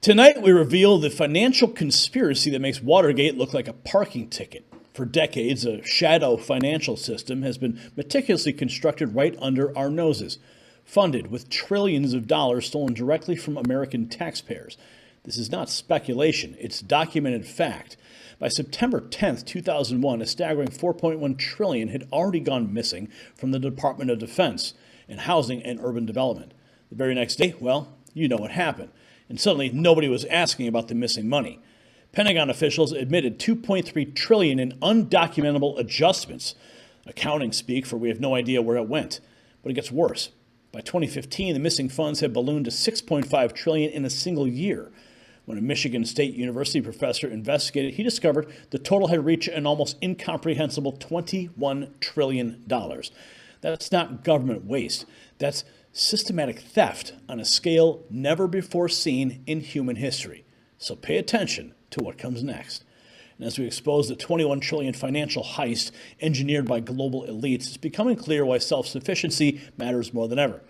Tonight, we reveal the financial conspiracy that makes Watergate look like a parking ticket. For decades, a shadow financial system has been meticulously constructed right under our noses, funded with trillions of dollars stolen directly from American taxpayers. This is not speculation, it's documented fact. By September 10th, 2001, a staggering $4.1 trillion had already gone missing from the Department of Defense and Housing and Urban Development. The very next day, well, you know what happened. And suddenly, nobody was asking about the missing money. Pentagon officials admitted $2.3 trillion in undocumentable adjustments. Accounting speak for we have no idea where it went. But it gets worse. By 2015, the missing funds had ballooned to $6.5 trillion in a single year. When a Michigan State University professor investigated, he discovered the total had reached an almost incomprehensible $21 trillion. That's not government waste. That's systematic theft on a scale never before seen in human history. So pay attention to what comes next. And as we expose the $21 trillion financial heist engineered by global elites, it's becoming clear why self-sufficiency matters more than ever.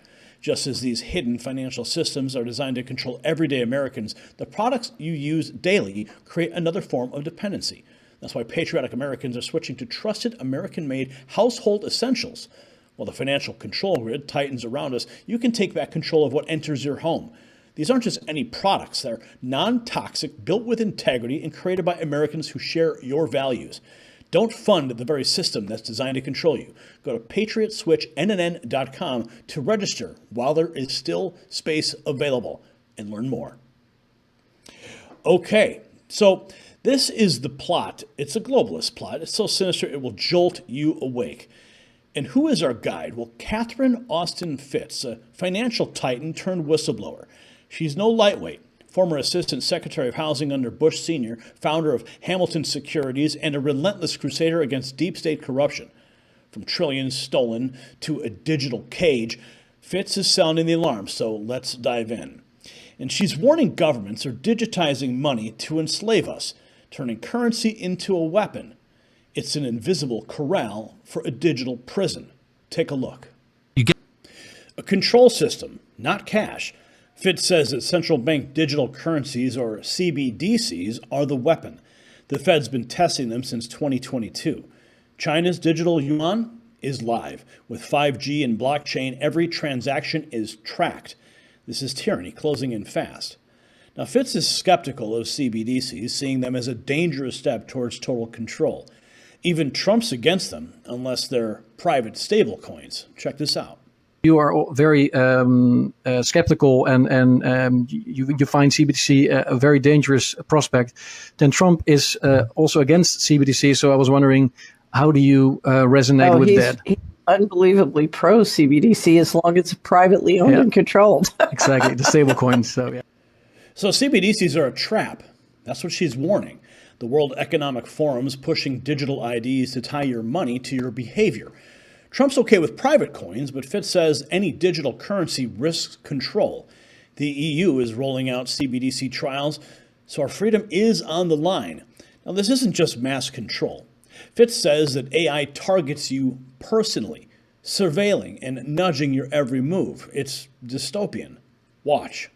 Just as these hidden financial systems are designed to control everyday Americans, the products you use daily create another form of dependency. That's why patriotic Americans are switching to trusted American-made household essentials. While the financial control grid tightens around us, you can take back control of what enters your home. These aren't just any products. They're non-toxic, built with integrity, and created by Americans who share your values. Don't fund the very system that's designed to control you. Go to patriotswitchnn.com to register while there is still space available and learn more. Okay, so this is the plot. It's a globalist plot. It's so sinister it will jolt you awake. And who is our guide? Well, Katherine Austin Fitz, a financial titan turned whistleblower. She's no lightweight. Former Assistant Secretary of Housing under Bush Sr., founder of Hamilton Securities, and a relentless crusader against deep state corruption. From trillions stolen to a digital cage, Fitz is sounding the alarm, so let's dive in. And she's warning governments are digitizing money to enslave us, turning currency into a weapon. It's an invisible corral for a digital prison. Take a look. A control system, not cash. Fitz says that central bank digital currencies, or CBDCs, are the weapon. The Fed's been testing them since 2022. China's digital yuan is live. With 5G and blockchain, every transaction is tracked. This is tyranny closing in fast. Now, Fitz is skeptical of CBDCs, seeing them as a dangerous step towards total control. Even Trump's against them, unless they're private stablecoins. Check this out. You are very skeptical and you find CBDC a very dangerous prospect. Then Trump is also against CBDC. So I was wondering, how do you resonate with that? He's unbelievably pro CBDC as long as it's privately owned and controlled. Exactly, the stable coins. So yeah. So CBDCs are a trap. That's what she's warning. The World Economic Forum's pushing digital IDs to tie your money to your behavior. Trump's okay with private coins, but Fitz says any digital currency risks control. The EU is rolling out CBDC trials, so our freedom is on the line. Now, this isn't just mass control. Fitz says that AI targets you personally, surveilling and nudging your every move. It's dystopian. Watch.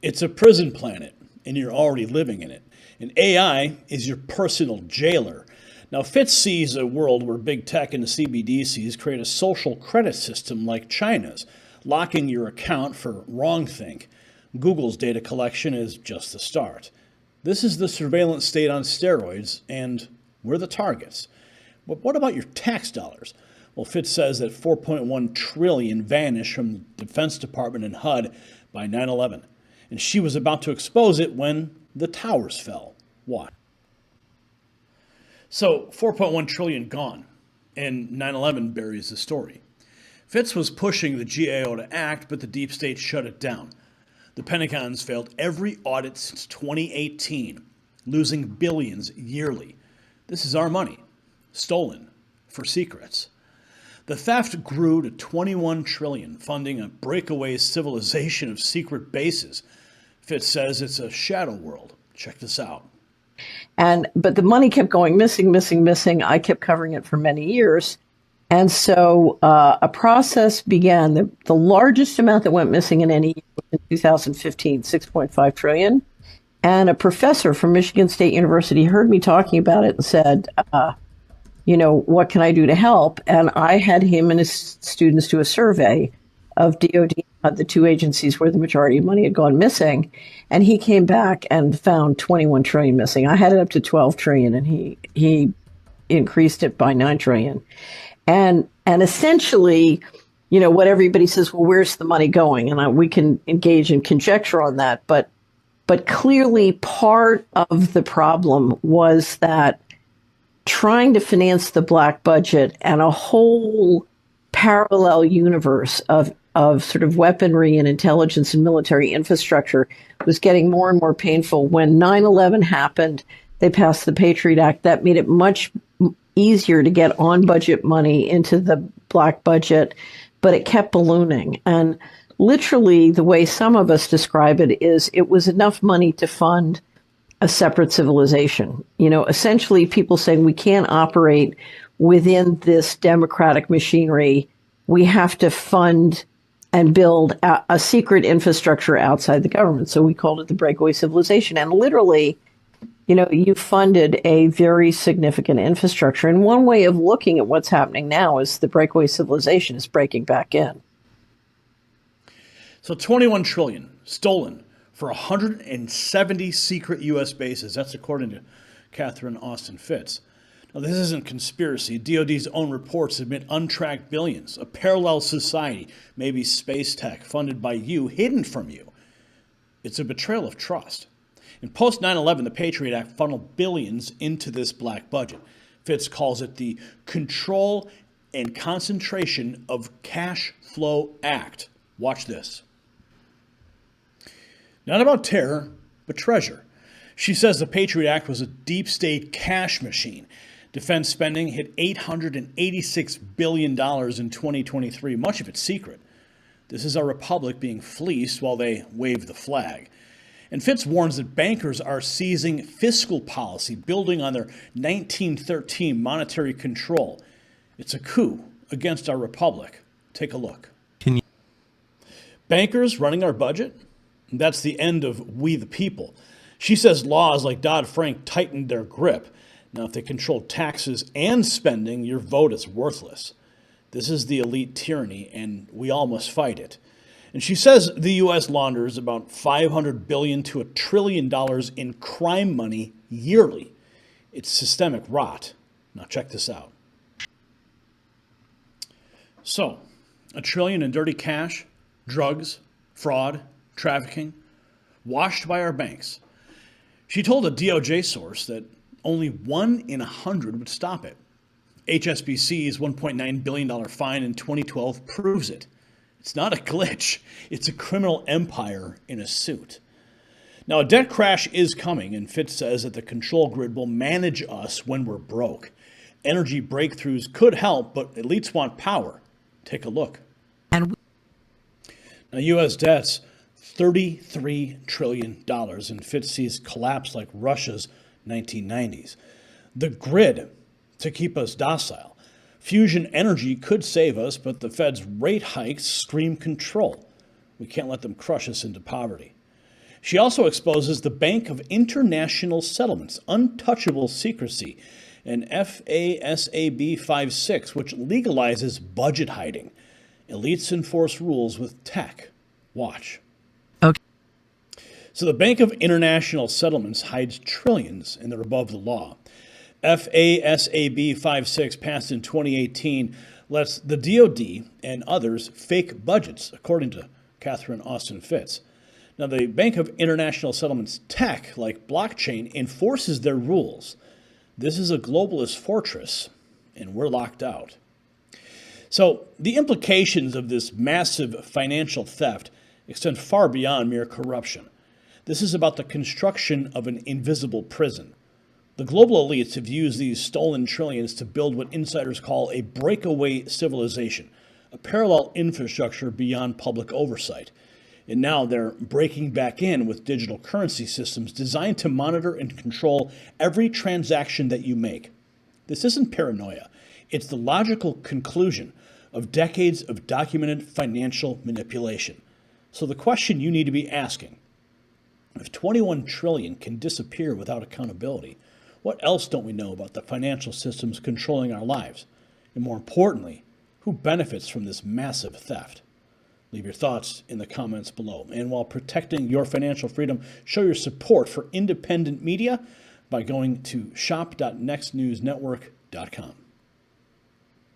It's a prison planet, and you're already living in it. And AI is your personal jailer. Now, Fitz sees a world where big tech and the CBDCs create a social credit system like China's, locking your account for wrongthink. Google's data collection is just the start. This is the surveillance state on steroids, and we're the targets. But what about your tax dollars? Well, Fitz says that $4.1 trillion vanished from the Defense Department and HUD by 9/11. And she was about to expose it when the towers fell. Why? So, $4.1 trillion gone, and 9/11 buries the story. Fitz was pushing the GAO to act, but the deep state shut it down. The Pentagon's failed every audit since 2018, losing billions yearly. This is our money, stolen for secrets. The theft grew to $21 trillion, funding a breakaway civilization of secret bases. Fitz says it's a shadow world. Check this out. But the money kept going missing. I kept covering it for many years. And so a process began. The largest amount that went missing in any year was in 2015, 6.5 trillion. And a professor from Michigan State University heard me talking about it and said, what can I do to help? And I had him and his students do a survey of DOD, the two agencies where the majority of money had gone missing. And he came back and found 21 trillion missing. I had it up to 12 trillion, and he increased it by 9 trillion. And essentially, what everybody says, well, where's the money going? And we can engage in conjecture on that. But clearly part of the problem was that trying to finance the black budget and a whole parallel universe of sort of weaponry and intelligence and military infrastructure was getting more and more painful. When 9/11 happened, they passed the Patriot Act. That made it much easier to get on budget money into the black budget, but it kept ballooning. And literally, the way some of us describe it is it was enough money to fund a separate civilization. Essentially people saying we can't operate within this democratic machinery. We have to fund and build a secret infrastructure outside the government. So we called it the breakaway civilization. And literally, you funded a very significant infrastructure. And one way of looking at what's happening now is the breakaway civilization is breaking back in. So 21 trillion stolen for 170 secret U.S. bases. That's according to Katherine Austin Fitz. Now, this isn't conspiracy. DOD's own reports admit untracked billions, a parallel society, maybe space tech, funded by you, hidden from you. It's a betrayal of trust. In post 9/11, the Patriot Act funneled billions into this black budget. Fitz calls it the Control and Concentration of Cash Flow Act. Watch this. Not about terror, but treasure. She says the Patriot Act was a deep state cash machine. Defense spending hit $886 billion in 2023, much of it secret. This is our republic being fleeced while they wave the flag. And Fitz warns that bankers are seizing fiscal policy, building on their 1913 monetary control. It's a coup against our republic. Take a look. Bankers running our budget? That's the end of we the people. She says laws like Dodd-Frank tightened their grip. Now, if they control taxes and spending, your vote is worthless. This is the elite tyranny, and we all must fight it. And she says the U.S. launders about $500 billion to $1 trillion in crime money yearly. It's systemic rot. Now, check this out. So, $1 trillion in dirty cash, drugs, fraud, trafficking, washed by our banks. She told a DOJ source that only 1 in 100 would stop it. HSBC's $1.9 billion fine in 2012 proves it. It's not a glitch. It's a criminal empire in a suit. Now, a debt crash is coming, and Fitz says that the control grid will manage us when we're broke. Energy breakthroughs could help, but elites want power. Take a look. Now, U.S. debt's $33 trillion, and Fitz sees collapse like Russia's 1990s. The grid to keep us docile. Fusion energy could save us, but the Fed's rate hikes scream control. We can't let them crush us into poverty. She also exposes the Bank of International Settlements, untouchable secrecy, and FASAB 56, which legalizes budget hiding. Elites enforce rules with tech. Watch. Okay. So the Bank of International Settlements hides trillions, and they're above the law. FASAB 56, passed in 2018, lets the DOD and others fake budgets, according to Katherine Austin Fitz. Now, the Bank of International Settlements tech, like blockchain, enforces their rules. This is a globalist fortress, and we're locked out. So the implications of this massive financial theft extend far beyond mere corruption. This is about the construction of an invisible prison. The global elites have used these stolen trillions to build what insiders call a breakaway civilization, a parallel infrastructure beyond public oversight. And now they're breaking back in with digital currency systems designed to monitor and control every transaction that you make. This isn't paranoia. It's the logical conclusion of decades of documented financial manipulation. So the question you need to be asking, if 21 trillion can disappear without accountability, what else don't we know about the financial systems controlling our lives? And more importantly, who benefits from this massive theft? Leave your thoughts in the comments below. And while protecting your financial freedom, show your support for independent media by going to shop.nextnewsnetwork.com.